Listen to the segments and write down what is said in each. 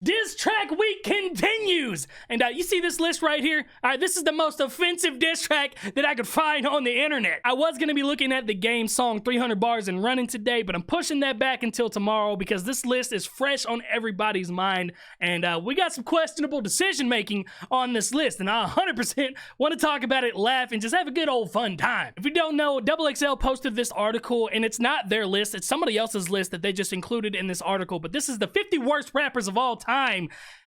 Diss track week continues, and you see this list right here. All right, this is the most offensive diss track that I could find on the internet. I was gonna be looking at the game song 300 Bars and Running today, but I'm pushing that back until tomorrow because this list is fresh on everybody's mind, and we got some questionable decision making on this list, and I 100% want to talk about it, laugh, and just have a good old fun time. If you don't know, XXL posted this article, and it's not their list, it's somebody else's list that they just included in this article, but this is the 50 worst rappers of all time.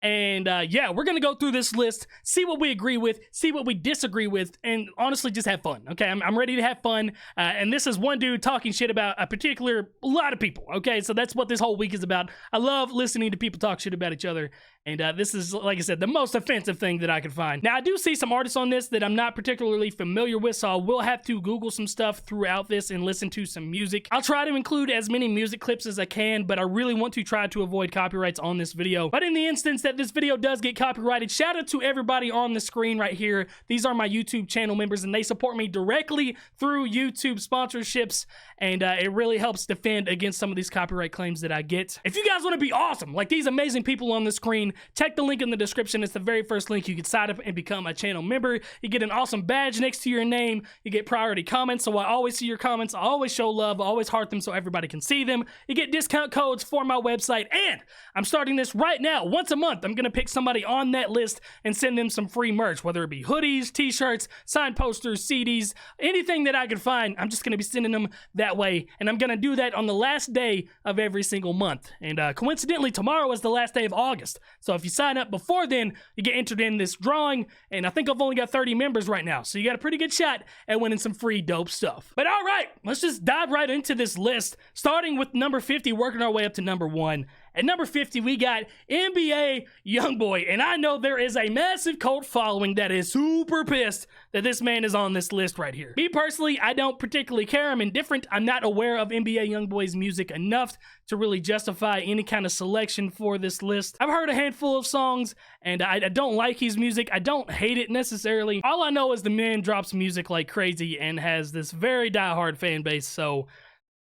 And yeah, we're gonna go through this list, see what we agree with, see what we disagree with, and honestly just have fun. Okay, I'm ready to have fun, and this is one dude talking shit about a lot of people. Okay, so that's what this whole week is about. I love listening to people talk shit about each other, and this is, like I said, the most offensive thing that I could find. Now, I do see some artists on this that I'm not particularly familiar with, so I will have to Google some stuff throughout this and listen to some music. I'll try to include as many music clips as I can, but I really want to try to avoid copyrights on this video. But in the instance that this video does get copyrighted, shout out to everybody on the screen right here. These are my YouTube channel members, and they support me directly through YouTube sponsorships, and it really helps defend against some of these copyright claims that I get. If you guys want to be awesome, like these amazing people on the screen, check the link in the description. It's the very first link. You can sign up and become a channel member. You get an awesome badge next to your name. You get priority comments, so I always see your comments. I always show love. I always heart them so everybody can see them. You get discount codes for my website, and I'm starting this right now. Once a month, I'm gonna pick somebody on that list and send them some free merch, whether it be hoodies, t-shirts, signed posters, CDs, anything that I can find. I'm just gonna be sending them that way, and I'm gonna do that on the last day of every single month. And coincidentally, tomorrow is the last day of August, so if you sign up before then, you get entered in this drawing, and I think I've only got 30 members right now, so you got a pretty good shot at winning some free dope stuff. But all right, let's just dive right into this list, starting with number 50, working our way up to number 1. At number 50, we got NBA Youngboy, and I know there is a massive cult following that is super pissed that this man is on this list right here. Me personally, I don't particularly care. I'm indifferent. I'm not aware of NBA Youngboy's music enough to really justify any kind of selection for this list. I've heard a handful of songs, and I don't like his music. I don't hate it necessarily. All I know is the man drops music like crazy and has this very diehard fan base, so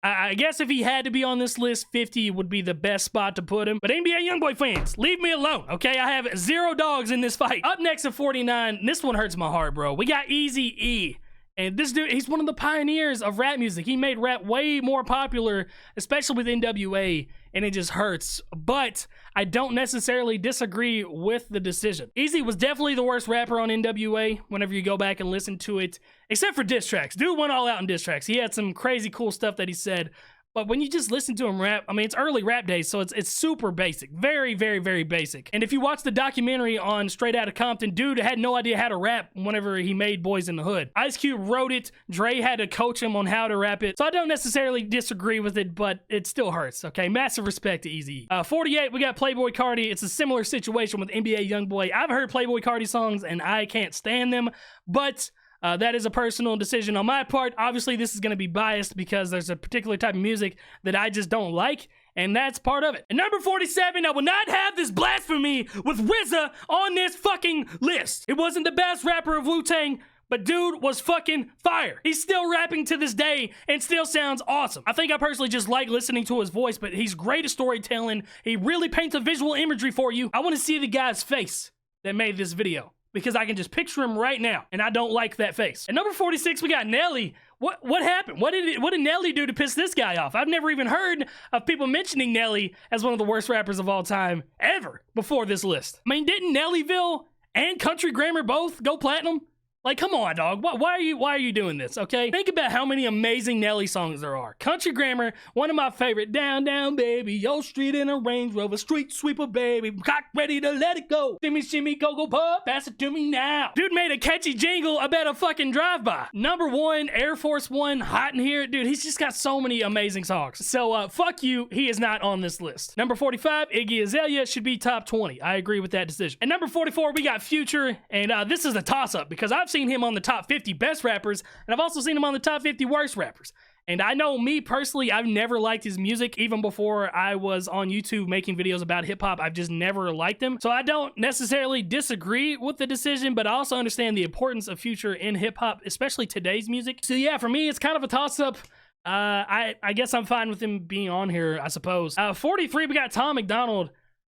I guess if he had to be on this list, 50 would be the best spot to put him. But NBA Youngboy fans, leave me alone, okay? I have 0 dogs in this fight. Up next at 49, this one hurts my heart, bro. We got Eazy-E. And this dude, he's one of the pioneers of rap music. He made rap way more popular, especially with NWA, and it just hurts. But I don't necessarily disagree with the decision. Eazy was definitely the worst rapper on NWA whenever you go back and listen to it, except for diss tracks. Dude went all out in diss tracks. He had some crazy cool stuff that he said. But when you just listen to him rap, I mean, it's early rap days, so it's super basic. Very, very, very basic. And if you watch the documentary on Straight Outta Compton, dude had no idea how to rap whenever he made Boys in the Hood. Ice Cube wrote it. Dre had to coach him on how to rap it. So I don't necessarily disagree with it, but it still hurts, okay? Massive respect to Eazy. 48, we got Playboy Cardi. It's a similar situation with NBA Youngboy. I've heard Playboy Cardi songs, and I can't stand them, but that is a personal decision on my part. Obviously, this is going to be biased because there's a particular type of music that I just don't like, and that's part of it. At number 47, I will not have this blasphemy with RZA on this fucking list. It wasn't the best rapper of Wu-Tang, but dude was fucking fire. He's still rapping to this day and still sounds awesome. I think I personally just like listening to his voice, but he's great at storytelling. He really paints a visual imagery for you. I want to see the guy's face that made this video, because I can just picture him right now, and I don't like that face. At number 46, we got Nelly. What happened? What did Nelly do to piss this guy off? I've never even heard of people mentioning Nelly as one of the worst rappers of all time ever before this list. I mean, didn't Nellyville and Country Grammar both go platinum? Like, come on, dog. Why are you doing this, okay? Think about how many amazing Nelly songs there are. Country Grammar, one of my favorite. Down, down, baby. Yo, street in a Range Rover. Street sweeper, baby. Cock ready to let it go. Shimmy, shimmy, go, go, pup. Pass it to me now. Dude made a catchy jingle about a fucking drive-by. Number 1, Air Force One, Hot in Here. Dude, he's just got so many amazing songs. So, fuck you. He is not on this list. Number 45, Iggy Azalea should be top 20. I agree with that decision. At number 44, we got Future, and this is a toss-up because I've seen him on the top 50 best rappers, and I've also seen him on the top 50 worst rappers. And I know me personally, I've never liked his music. Even before I was on YouTube making videos about hip-hop, I've just never liked him. So I don't necessarily disagree with the decision, but I also understand the importance of Future in hip-hop, especially today's music. So yeah, for me, it's kind of a toss-up. I guess I'm fine with him being on here, I suppose. 43, we got Tom McDonald.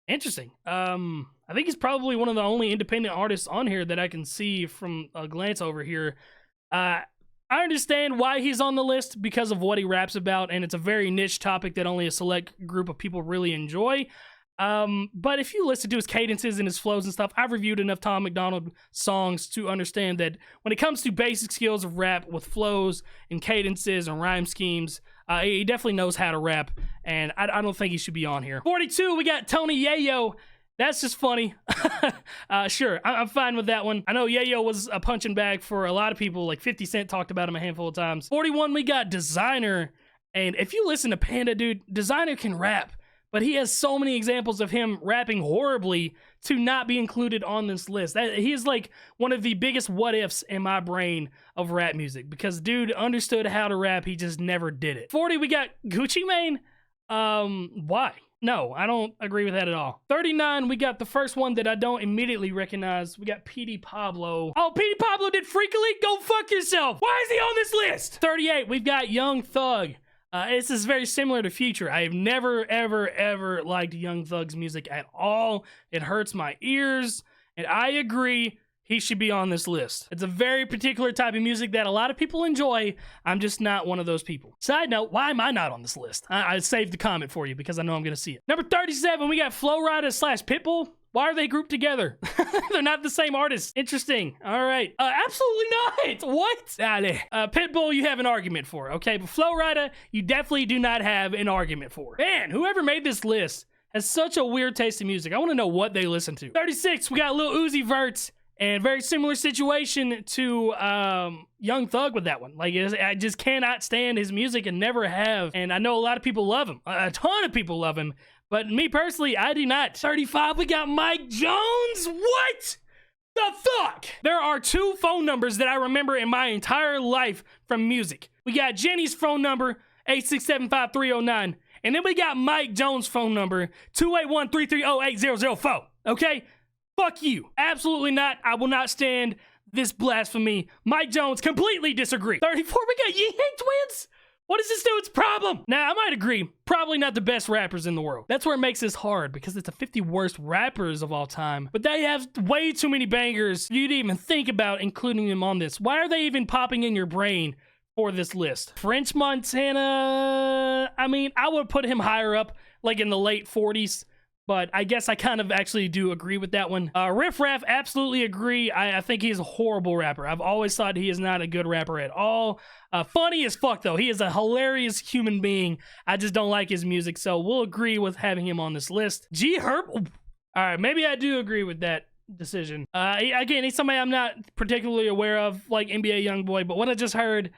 Interesting. I think he's probably one of the only independent artists on here that I can see from a glance over here. I understand why he's on the list because of what he raps about, and it's a very niche topic that only a select group of people really enjoy. But if you listen to his cadences and his flows and stuff, I've reviewed enough Tom McDonald songs to understand that when it comes to basic skills of rap with flows and cadences and rhyme schemes, he definitely knows how to rap, and I don't think he should be on here. 42, we got Tony Yayo. That's just funny. Sure, I'm fine with that one. I know Yayo was a punching bag for a lot of people. Like 50 Cent talked about him a handful of times. 41, we got Designer. And if you listen to Panda, dude, Designer can rap. But he has so many examples of him rapping horribly to not be included on this list. He is like one of the biggest what ifs in my brain of rap music. Because dude understood how to rap, he just never did it. 40, we got Gucci Mane. Why? No, I don't agree with that at all. 39, we got the first one that I don't immediately recognize. We got Petey Pablo. Oh, Petey Pablo did Freakily? Go fuck yourself. Why is he on this list? 38, we've got Young Thug. This is very similar to Future. I have never, ever, ever liked Young Thug's music at all. It hurts my ears, and I agree he should be on this list. It's a very particular type of music that a lot of people enjoy. I'm just not one of those people. Side note, why am I not on this list? I saved the comment for you because I know I'm going to see it. Number 37, we got Flo Rida / Pitbull. Why are they grouped together? They're not the same artist. Interesting. All right. Absolutely not. What? Pitbull, you have an argument for, okay? But Flo Rida, you definitely do not have an argument for. Man, whoever made this list has such a weird taste in music. I want to know what they listen to. 36, we got Lil Uzi Vert. And very similar situation to Young Thug with that one. Like, I just cannot stand his music and never have. And I know a lot of people love him. A ton of people love him. But me personally, I do not. 35, we got Mike Jones. What the fuck? There are 2 phone numbers that I remember in my entire life from music. We got Jenny's phone number, 8675309. And then we got Mike Jones' phone number, 281-330-8004. Okay? Fuck you. Absolutely not. I will not stand this blasphemy. Mike Jones, completely disagree. 34, we got Yee Hae Twins. What is this dude's problem? Now, I might agree, probably not the best rappers in the world. That's where it makes this hard, because it's the 50 worst rappers of all time. But they have way too many bangers for you to even think about including them on this. Why are they even popping in your brain for this list? French Montana, I mean, I would put him higher up, like in the late 40s. But I guess I kind of actually do agree with that one. Riff Raff, absolutely agree. I think he's a horrible rapper. I've always thought he is not a good rapper at all. Funny as fuck, though. He is a hilarious human being. I just don't like his music, so we'll agree with having him on this list. G Herb. All right, maybe I do agree with that decision. Again, he's somebody I'm not particularly aware of, like NBA Youngboy, but what I just heard,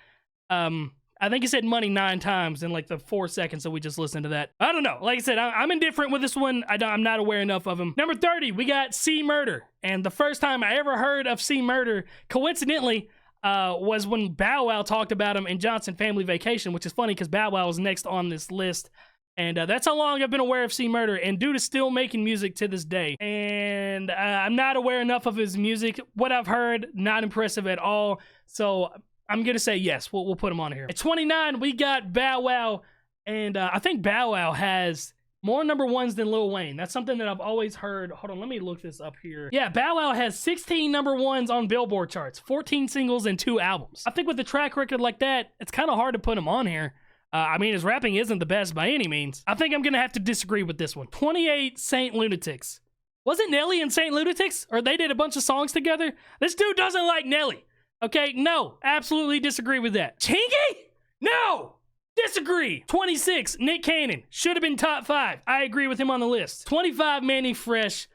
I think he said money 9 times in like the 4 seconds that we just listened to that. I don't know. Like I said, I'm indifferent with this one. I'm not aware enough of him. Number 30, we got C Murder. And the first time I ever heard of C Murder, coincidentally, was when Bow Wow talked about him in Johnson Family Vacation, which is funny because Bow Wow is next on this list. And that's how long I've been aware of C Murder. And dude is still making music to this day. And I'm not aware enough of his music. What I've heard, not impressive at all. So I'm going to say yes, we'll put him on here. At 29, we got Bow Wow, and I think Bow Wow has more number 1s than Lil Wayne. That's something that I've always heard. Hold on, let me look this up here. Yeah, Bow Wow has 16 number 1s on Billboard charts, 14 singles and 2 albums. I think with a track record like that, it's kind of hard to put him on here. I mean, his rapping isn't the best by any means. I think I'm going to have to disagree with this one. 28, Saint Lunatics. Wasn't Nelly and Saint Lunatics? Or they did a bunch of songs together? This dude doesn't like Nelly. Okay, no, absolutely disagree with that. Chingy? No, disagree. 26, Nick Cannon. Should have been top 5. I agree with him on the list. 25, Manny Fresh.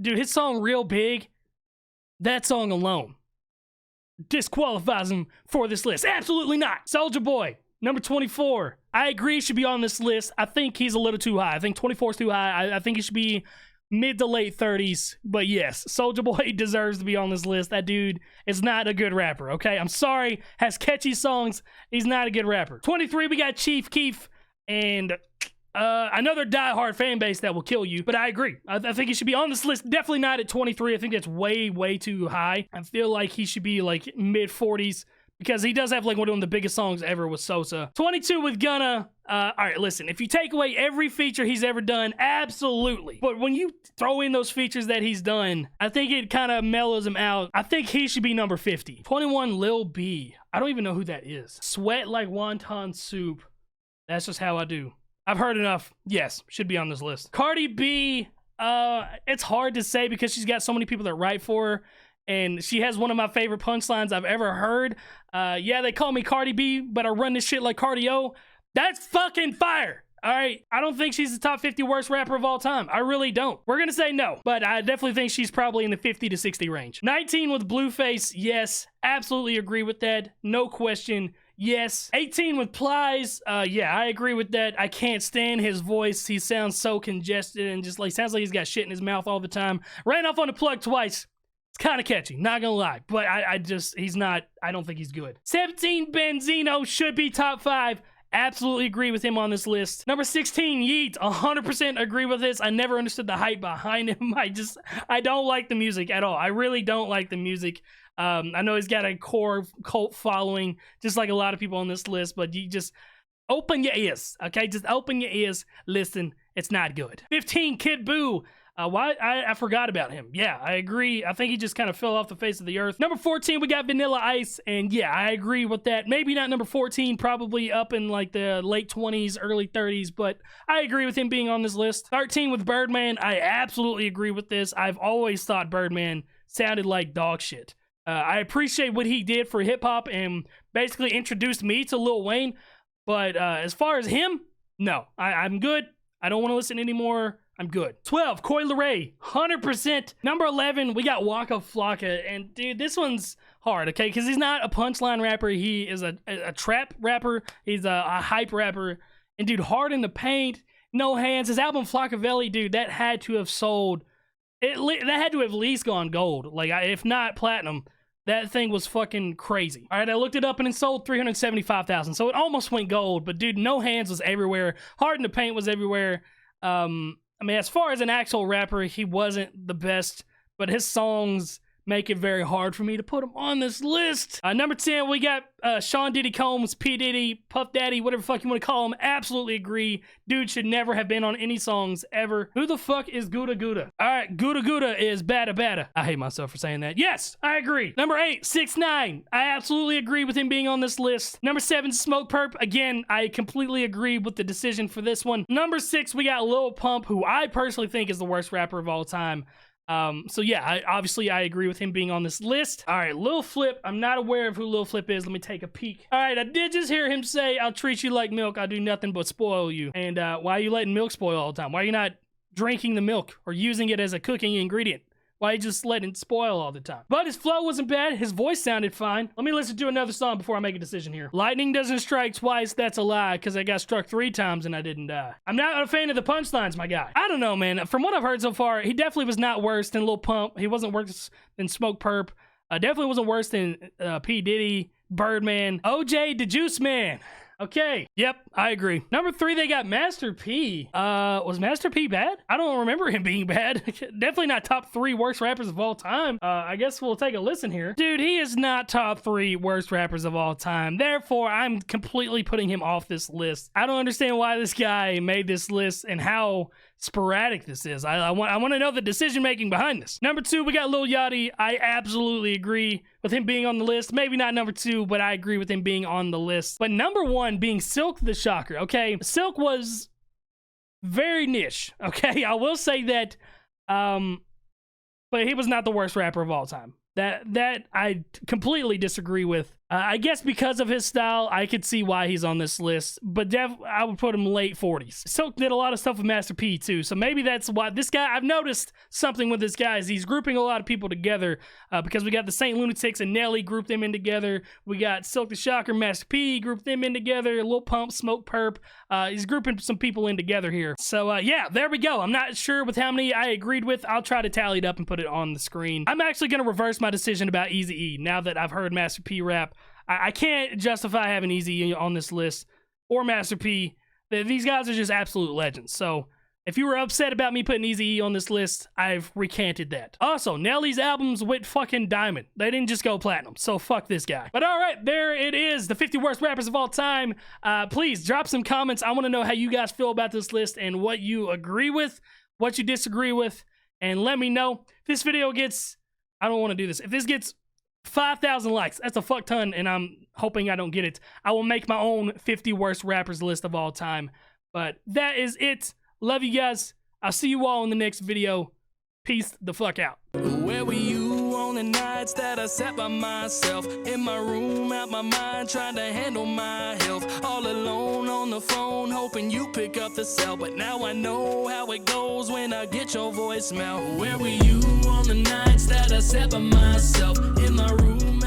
Dude, his song Real Big, that song alone disqualifies him for this list. Absolutely not. Soulja Boy, number 24. I agree he should be on this list. I think he's a little too high. I think 24 is too high. I think he should be mid to late 30s, but yes, Soulja Boy deserves to be on this list. That dude is not a good rapper, okay? I'm sorry, has catchy songs. He's not a good rapper. 23, we got Chief Keef, and another diehard fan base that will kill you, but I agree. I think he should be on this list. Definitely not at 23. I think that's way, way too high. I feel like he should be like mid 40s, because he does have like one of the biggest songs ever with Sosa. 22 with Gunna. All right, listen, if you take away every feature he's ever done, absolutely. But when you throw in those features that he's done, I think it kind of mellows him out. I think he should be number 50. 21, Lil B. I don't even know who that is. Sweat like wonton soup. That's just how I do. I've heard enough. Yes, should be on this list. Cardi B, it's hard to say because she's got so many people that write for her. And she has one of my favorite punchlines I've ever heard. Yeah, they call me Cardi B, but I run this shit like cardio. That's fucking fire. All right. I don't think she's the top 50 worst rapper of all time. I really don't. We're going to say no, but I definitely think she's probably in the 50 to 60 range. 19 with Blueface. Yes, absolutely agree with that. No question. Yes. 18 with Plies. Yeah, I agree with that. I can't stand his voice. He sounds so congested and just like sounds like he's got shit in his mouth all the time. Ran off on the plug twice. It's kind of catchy, not gonna lie, but I don't think he's good. 17, Benzino should be top 5. Absolutely agree with him on this list. Number 16, Yeet. 100% agree with this. I never understood the hype behind him. I don't like the music at all. I really don't like the music. I know he's got a core cult following, just like a lot of people on this list, but you just open your ears, okay? Just open your ears, listen. It's not good. 15, Kid Buu. I forgot about him. Yeah, I agree. I think he just kind of fell off the face of the earth. Number 14, we got Vanilla Ice, and yeah, I agree with that. Maybe not number 14, probably up in like the late 20s, early 30s, but I agree with him being on this list. 13 with Birdman. I absolutely agree with this. I've always thought Birdman sounded like dog shit. I appreciate what he did for hip-hop and basically introduced me to Lil Wayne, but as far as him, no. I'm good. I don't want to listen anymore. I'm good. 12, Coi Leray, 100%. Number 11, we got Waka Flaka. And dude, this one's hard, okay? Because he's not a punchline rapper. He is a trap rapper. He's a hype rapper. And dude, Hard in the Paint, No Hands. His album Flockavelli, dude, that had to have sold. That had to have at least gone gold. Like, if not platinum. That thing was fucking crazy. All right, I looked it up and it sold 375,000. So it almost went gold. But dude, No Hands was everywhere. Hard in the Paint was everywhere. I mean, as far as an actual rapper, he wasn't the best, but his songs make it very hard for me to put him on this list. Number 10, we got Sean Diddy Combs, P. Diddy, Puff Daddy, whatever the fuck you want to call him. Absolutely agree. Dude should never have been on any songs ever. Who the fuck is Gouda Gouda? All right, Gouda Gouda is Bada Bada. I hate myself for saying that. Yes, I agree. Number 8, 6ix9ine. I absolutely agree with him being on this list. Number 7, Smoke Perp. Again, I completely agree with the decision for this one. Number 6, we got Lil Pump, who I personally think is the worst rapper of all time. So yeah, obviously I agree with him being on this list. All right, Lil Flip. I'm not aware of who Lil Flip is. Let me take a peek. All right, I did just hear him say, "I'll treat you like milk. I'll do nothing but spoil you." And why are you letting milk spoil all the time? Why are you not drinking the milk or using it as a cooking ingredient? Why are you just letting it spoil all the time? But his flow wasn't bad. His voice sounded fine. Let me listen to another song before I make a decision here. Lightning doesn't strike twice. That's a lie, because I got struck 3 times and I didn't die. I'm not a fan of the punchlines, my guy. I don't know, man. From what I've heard so far, he definitely was not worse than Lil Pump. He wasn't worse than Smoke Perp. Definitely wasn't worse than P. Diddy, Birdman, OJ, the Juice Man. Okay. Yep, I agree. Number 3, they got Master P. Was Master P bad? I don't remember him being bad. Definitely not top 3 worst rappers of all time. I guess we'll take a listen here. Dude, he is not top 3 worst rappers of all time. Therefore, I'm completely putting him off this list. I don't understand why this guy made this list and how sporadic this is. I want to know the decision making behind this. Number 2, we got Lil Yachty. I absolutely agree with him being on the list. Maybe not number 2, but I agree with him being on the list. But number 1 being Silk the Shocker. Okay, Silk was very niche. Okay, I will say that. But he was not the worst rapper of all time. That I completely disagree with. I guess because of his style, I could see why he's on this list, but I would put him late 40s. Silk did a lot of stuff with Master P too, so maybe that's why this guy, I've noticed something with this guy is he's grouping a lot of people together because we got the Saint Lunatics and Nelly grouped them in together. We got Silk the Shocker, Master P, grouped them in together, Lil Pump, Smoke Perp. He's grouping some people in together here. So yeah, there we go. I'm not sure with how many I agreed with. I'll try to tally it up and put it on the screen. I'm actually going to reverse my decision about Eazy-E now that I've heard Master P rap. I can't justify having Eazy on this list or Master P. These guys are just absolute legends. So If you were upset about me putting Eazy-E on this list, I've recanted that. Also, Nelly's albums went fucking diamond. They didn't just go platinum, so fuck this guy. But all right, there it is, the 50 worst rappers of all time. Please drop some comments. I want to know how you guys feel about this list and what you agree with, what you disagree with, and let me know. If this video gets, I don't want to do this. If this gets 5,000 likes, that's a fuck ton, and I'm hoping I don't get it. I will make my own 50 worst rappers list of all time. But that is it. Love you guys. I'll see you all in the next video. Peace the fuck out. Where were you on the nights that I sat by myself in my room, out my mind, trying to handle my health, all alone on the phone, hoping you pick up the cell. But now I know how it goes when I get your voicemail. Where were you on the nights that I sat by myself in my room?